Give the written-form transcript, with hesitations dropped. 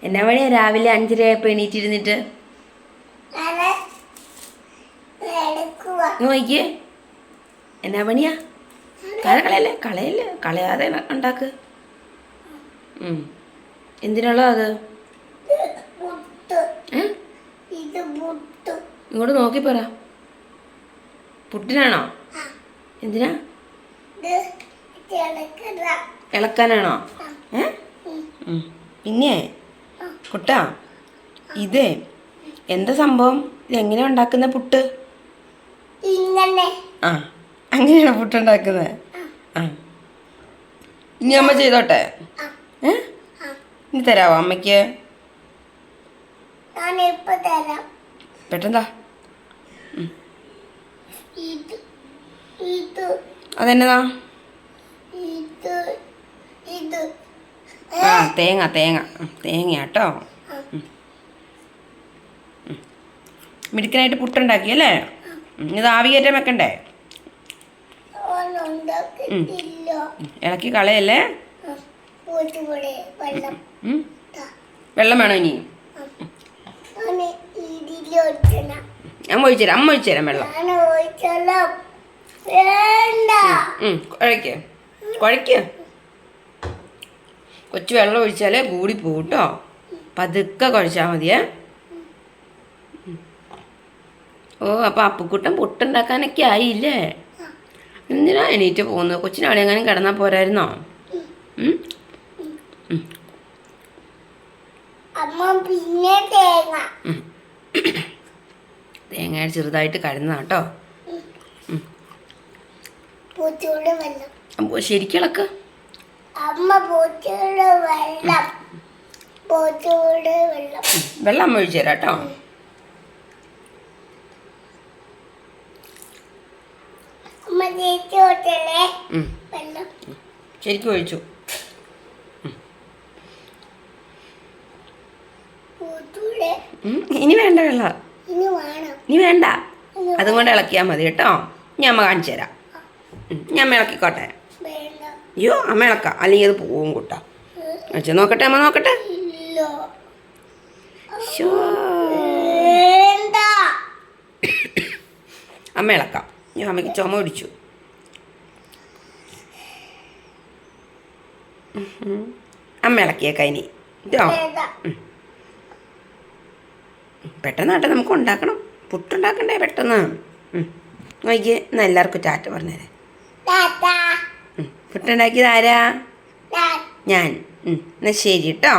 എന്നാ പണിയാ രാവിലെ 5:30 എണീറ്റിരുന്നിട്ട്? നോക്കിയേ, എന്നാ പണിയാ? കളയല്ലേ കളയല്ലേ, കളയാതെ ഉണ്ടാക്ക്. എന്തിനുള്ളതാ അത്? ഇങ്ങോട്ട് നോക്കി പറ. പുട്ടിനാണോ? എന്തിനാ? ഇളക്കാനാണോ? പിന്നെ കുട്ടാ, ഇത് എന്താ സംഭവം? ഇതെങ്ങനെയാ ഉണ്ടാക്കുന്ന പുട്ട്? ആ, അങ്ങനെയാണോ പുട്ടുണ്ടാക്കുന്നത്? ആ, ഇനി അമ്മ ചെയ്തോട്ടെ? ഇനി തരാവോ അമ്മയ്ക്ക്? പെട്ടെന്താ. അതെന്നതാ? ആ, തേങ്ങ തേങ്ങ തേങ്ങയാട്ടോ. മിടുക്കനായിട്ട് പുട്ടുണ്ടാക്കിയല്ലേ? ഇത് ആവി കയറ്റാൻ വെക്കണ്ടേ? ഇളക്കി കളയല്ലേ. വെള്ളം വേണോ ഇനി? അമ്മ ഒഴിച്ചുതരാം, അമ്മ ഒഴിച്ചുതരാം വെള്ളം. കുഴയ്ക്ക് കുഴയ്ക്ക്. കൊച്ചു വെള്ളം ഒഴിച്ചാൽ കൂടി പോകും കേട്ടോ. പതുക്കെ കുഴച്ചാൽ മതിയേ. ഓ, അപ്പോൾ അപ്പുക്കുട്ടൻ പുട്ടുണ്ടാക്കാനൊക്കെ ആയില്ലേ? എന്തിനാ എണീറ്റ് പോകുന്നത്? കൊച്ചിന് അവിടെ എങ്ങാനും കിടന്നാൽ പോരായിരുന്നോ? തേങ്ങ ചെറുതായിട്ട് കരുന്നതാട്ടോ. ശരിക്കിളക്ക്. വെള്ളം അമ്മ ഒഴിച്ചു തരാം കേട്ടോ. ശരിക്കും ഒഴിച്ചു. ഇനി വേണ്ട വെള്ളം, ഇനി വേണ്ട. അതും കൊണ്ട് ഇളക്കിയാൽ മതി കേട്ടോ. ഞാൻ അമ്മ കാണിച്ചു തരാം. ഞാൻ അമ്മ ഇളക്കിക്കോട്ടെ? അയ്യോ, അമ്മ ഇളക്കാം, അല്ലെങ്കിൽ അത് പോവും കൂട്ടാ. അച്ഛൻ നോക്കട്ടെ, അമ്മ നോക്കട്ടെ. അമ്മ ഇളക്കാം. ഞാൻ അമ്മയ്ക്ക് ചുമ പിടിച്ചു. അമ്മ ഇളക്കിയേക്കാം ഇനി കേട്ടോ. പെട്ടെന്ന് കേട്ടോ, നമുക്ക് ഉണ്ടാക്കണം. പുട്ടുണ്ടാക്കണ്ടേ പെട്ടെന്ന്. നോക്കിയേ, എന്നാൽ എല്ലാവർക്കും ടാറ്റ പറഞ്ഞേരെ. പുട്ടുണ്ടാക്കിയത് ആരാ? ഞാൻ. എന്നാൽ ശരി കേട്ടോ.